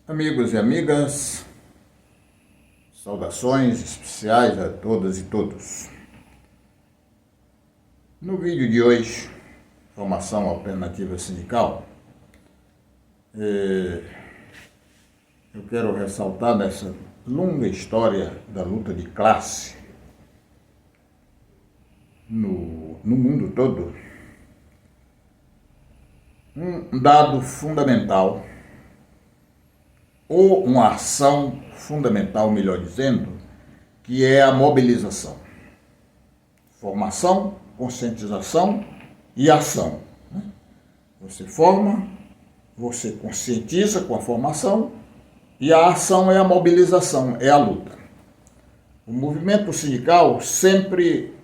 Amigos e amigas, saudações especiais a todas e todos. No vídeo de hoje, Formação Alternativa Sindical, eu quero ressaltar nessa longa história da luta de classe no mundo todo, um dado fundamental, ou uma ação fundamental, melhor dizendo, que é a mobilização. Formação, conscientização e ação. Você forma, você conscientiza com a formação e a ação é a mobilização, é a luta. O movimento sindical sempre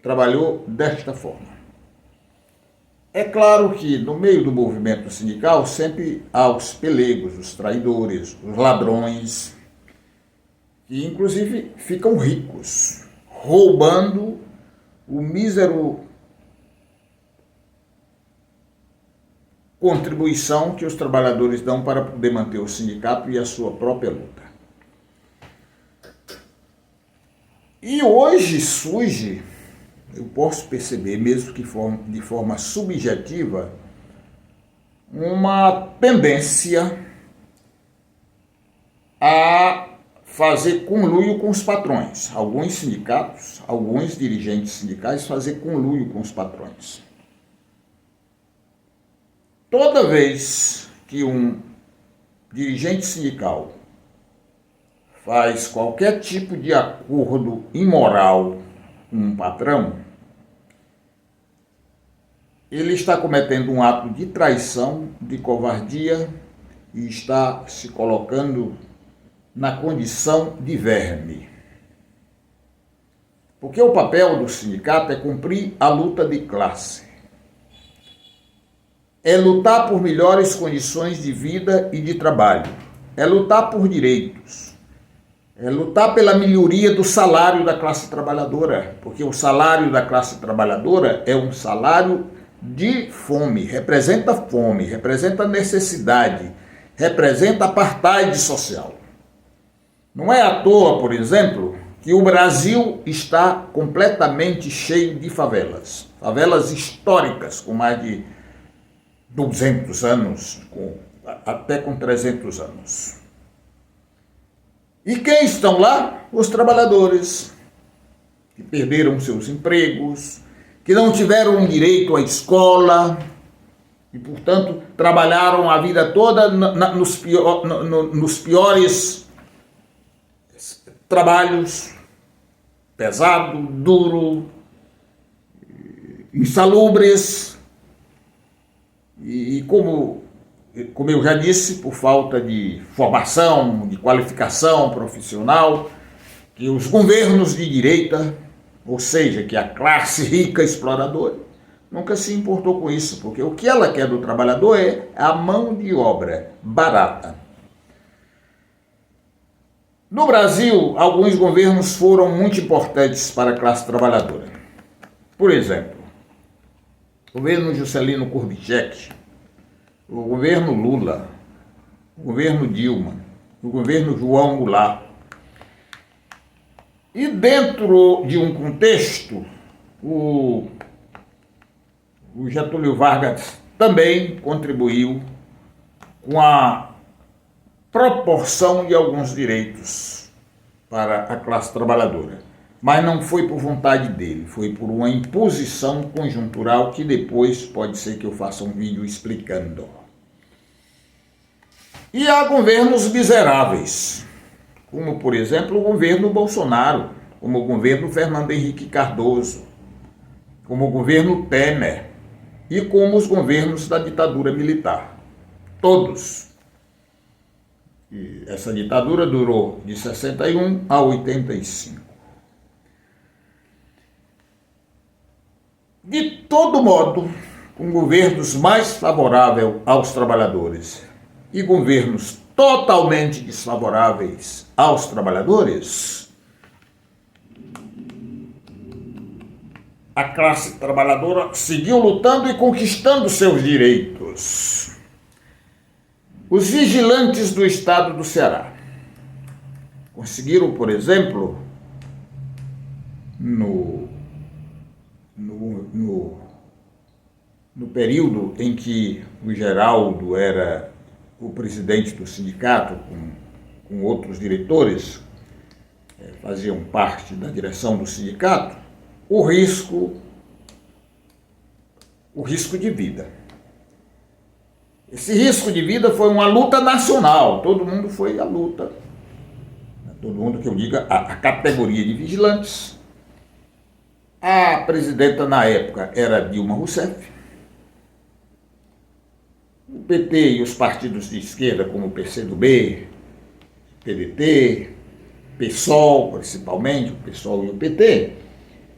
trabalhou desta forma. É claro que no meio do movimento sindical sempre há os pelegos, os traidores, os ladrões, que inclusive ficam ricos, roubando o mísero contribuição que os trabalhadores dão para poder manter o sindicato e a sua própria luta. E hoje surge, eu posso perceber, mesmo que de forma subjetiva, uma tendência a fazer conluio com os patrões. Alguns sindicatos, alguns dirigentes sindicais fazer conluio com os patrões. Toda vez que um dirigente sindical faz qualquer tipo de acordo imoral com um patrão, ele está cometendo um ato de traição, de covardia e está se colocando na condição de verme. Porque o papel do sindicato é cumprir a luta de classe. É lutar por melhores condições de vida e de trabalho. É lutar por direitos. É lutar pela melhoria do salário da classe trabalhadora. Porque o salário da classe trabalhadora é um salário de fome, representa necessidade, representa apartheid social. Não é à toa, por exemplo, que o Brasil está completamente cheio de favelas. Favelas históricas, com mais de 200 anos, até com 300 anos. E quem estão lá? Os trabalhadores, que perderam seus empregos, que não tiveram direito à escola e, portanto, trabalharam a vida toda nos piores trabalhos, pesado, duro, insalubres, e como eu já disse, por falta de formação, de qualificação profissional, que os governos de direita, ou seja, que a classe rica exploradora, nunca se importou com isso, porque o que ela quer do trabalhador é a mão de obra barata. No Brasil, alguns governos foram muito importantes para a classe trabalhadora. Por exemplo, o governo Juscelino Kubitschek, o governo Lula, o governo Dilma, o governo João Goulart. E dentro de um contexto, o Getúlio Vargas também contribuiu com a proporção de alguns direitos para a classe trabalhadora. Mas não foi por vontade dele, foi por uma imposição conjuntural que depois pode ser que eu faça um vídeo explicando. E há governos miseráveis, como, por exemplo, o governo Bolsonaro, como o governo Fernando Henrique Cardoso, como o governo Temer e como os governos da ditadura militar. Todos. E essa ditadura durou de 61 a 85. De todo modo, com governos mais favoráveis aos trabalhadores e governos totalmente desfavoráveis aos trabalhadores, a classe trabalhadora seguiu lutando e conquistando seus direitos. Os vigilantes do estado do Ceará conseguiram, por exemplo, no período em que o Geraldo era o presidente do sindicato, com outros diretores, faziam parte da direção do sindicato, o risco de vida. Esse risco de vida foi uma luta nacional, todo mundo foi à luta, todo mundo que eu diga, a categoria de vigilantes. A presidenta na época era Dilma Rousseff. O PT e os partidos de esquerda, como o PCdoB, PDT, PSOL principalmente, o PSOL e o PT,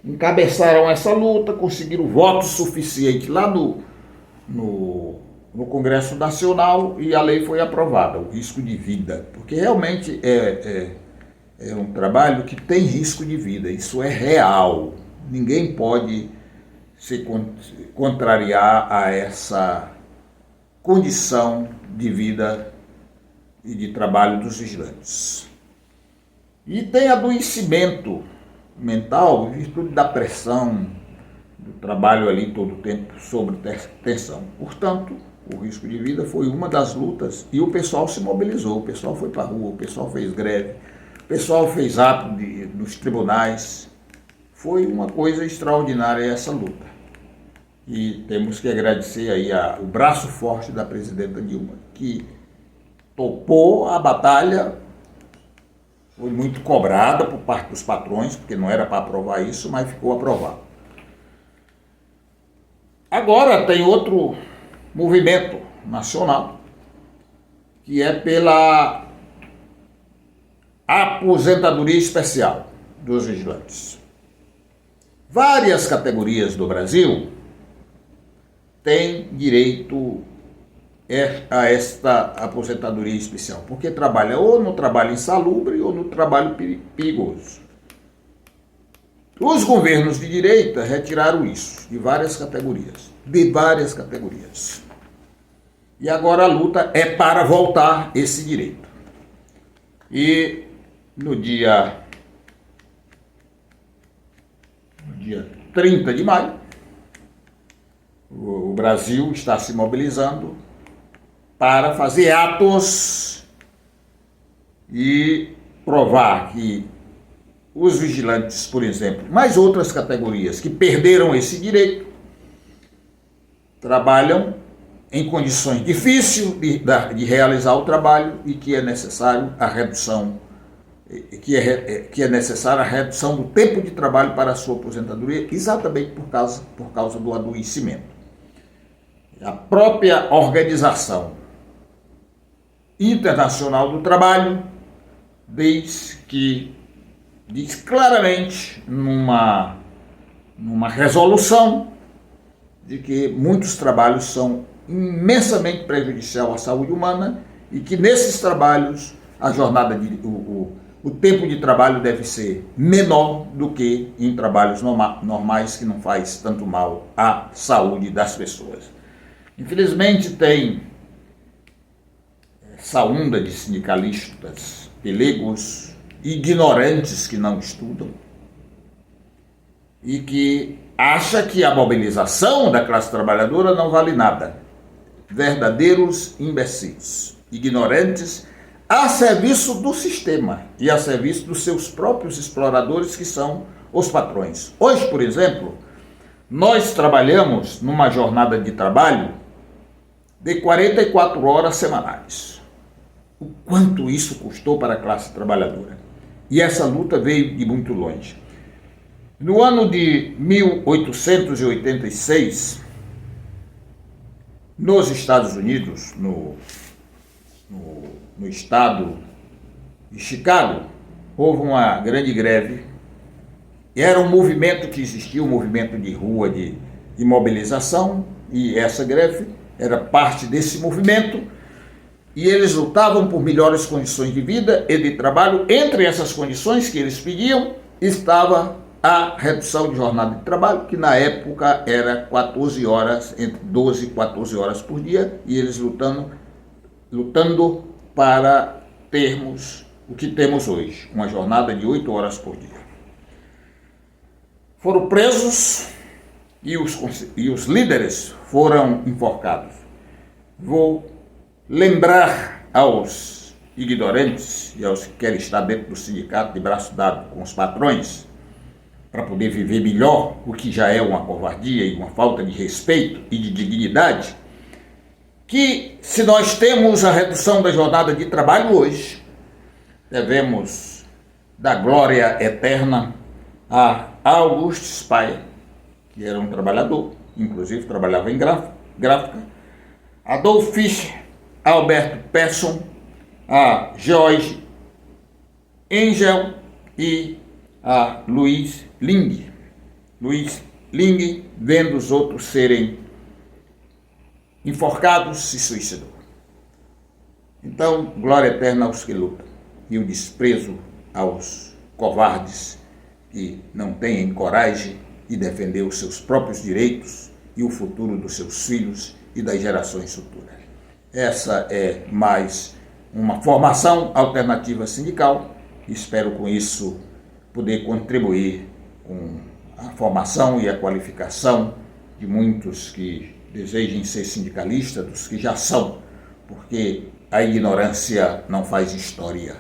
encabeçaram essa luta, conseguiram voto suficiente lá no Congresso Nacional e a lei foi aprovada, o risco de vida, porque realmente é um trabalho que tem risco de vida, isso é real, ninguém pode se contrariar a essa condição de vida e de trabalho dos vigilantes. E tem adoecimento mental em virtude da pressão, do trabalho ali todo o tempo sob tensão. Portanto, o risco de vida foi uma das lutas e o pessoal se mobilizou, o pessoal foi para a rua, o pessoal fez greve, o pessoal fez ato nos tribunais. Foi uma coisa extraordinária essa luta. E temos que agradecer aí o braço forte da presidenta Dilma, que topou a batalha, foi muito cobrada por parte dos patrões, porque não era para aprovar isso, mas ficou aprovado. Agora tem outro movimento nacional, que é pela aposentadoria especial dos vigilantes. Várias categorias do Brasil têm direito a esta aposentadoria especial, porque trabalha ou no trabalho insalubre ou no trabalho perigoso. Os governos de direita retiraram isso de várias categorias, E agora a luta é para voltar esse direito. E no dia 30 de maio, o Brasil está se mobilizando para fazer atos e provar que os vigilantes, por exemplo, mais outras categorias que perderam esse direito, trabalham em condições difíceis de realizar o trabalho e que é necessário a redução, que é necessária a redução do tempo de trabalho para a sua aposentadoria, exatamente por causa do adoecimento. A própria Organização Internacional do Trabalho diz claramente numa resolução de que muitos trabalhos são imensamente prejudiciais à saúde humana e que nesses trabalhos o tempo de trabalho deve ser menor do que em trabalhos normais que não faz tanto mal à saúde das pessoas. Infelizmente tem essa onda de sindicalistas pelegos, ignorantes que não estudam e que acha que a mobilização da classe trabalhadora não vale nada. Verdadeiros imbecis, ignorantes, a serviço do sistema e a serviço dos seus próprios exploradores, que são os patrões. Hoje, por exemplo, nós trabalhamos numa jornada de trabalho de 44 horas semanais. O quanto isso custou para a classe trabalhadora. E essa luta veio de muito longe. No ano de 1886, nos Estados Unidos, no estado de Chicago, houve uma grande greve. Era um movimento que existia, um movimento de rua, de mobilização, e essa greve era parte desse movimento, e eles lutavam por melhores condições de vida e de trabalho. Entre essas condições que eles pediam, estava a redução de jornada de trabalho, que na época era 14 horas, entre 12 e 14 horas por dia, e eles lutando para termos o que temos hoje, uma jornada de 8 horas por dia. Foram presos e os líderes foram enforcados. Vou lembrar aos ignorantes e aos que querem estar dentro do sindicato de braço dado com os patrões para poder viver melhor, o que já é uma covardia e uma falta de respeito e de dignidade, que se nós temos a redução da jornada de trabalho hoje, devemos dar glória eterna a Augusto Speyer, que era um trabalhador, inclusive trabalhava em gráfica, Adolf Fischer, Alberto Persson, a George Engel e a Luiz Ling. Luiz Ling, vendo os outros serem enforcados, se suicidou. Então, glória eterna aos que lutam e o desprezo aos covardes que não têm coragem de defender os seus próprios direitos e o futuro dos seus filhos e das gerações futuras. Essa é mais uma formação alternativa sindical. Espero com isso poder contribuir com a formação e a qualificação de muitos que desejem ser sindicalistas, dos que já são, porque a ignorância não faz história.